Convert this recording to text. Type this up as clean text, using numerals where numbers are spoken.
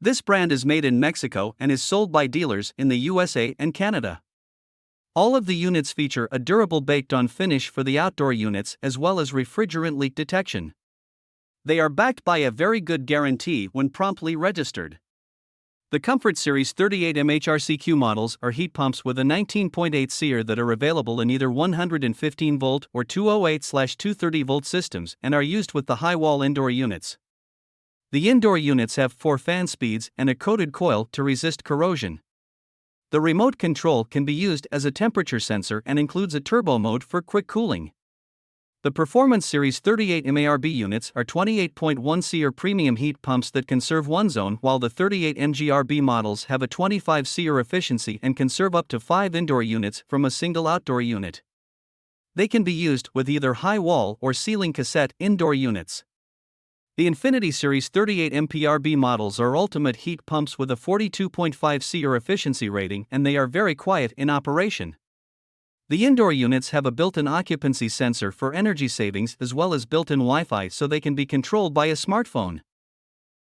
This brand is made in Mexico and is sold by dealers in the USA and Canada. All of the units feature a durable baked-on finish for the outdoor units as well as refrigerant leak detection. They are backed by a very good guarantee when promptly registered. The Comfort Series 38 MHRCQ models are heat pumps with a 19.8 SEER that are available in either 115-volt or 208/230-volt systems and are used with the high-wall indoor units. The indoor units have 4 fan speeds and a coated coil to resist corrosion. The remote control can be used as a temperature sensor and includes a turbo mode for quick cooling. The Performance Series 38 MARB units are 28.1 SEER premium heat pumps that can serve one zone, while the 38 MGRB models have a 25 SEER efficiency and can serve up to 5 indoor units from a single outdoor unit. They can be used with either high wall or ceiling cassette indoor units. The Infinity Series 38 MPRB models are ultimate heat pumps with a 42.5 SEER efficiency rating, and they are very quiet in operation. The indoor units have a built-in occupancy sensor for energy savings as well as built-in Wi-Fi, so they can be controlled by a smartphone.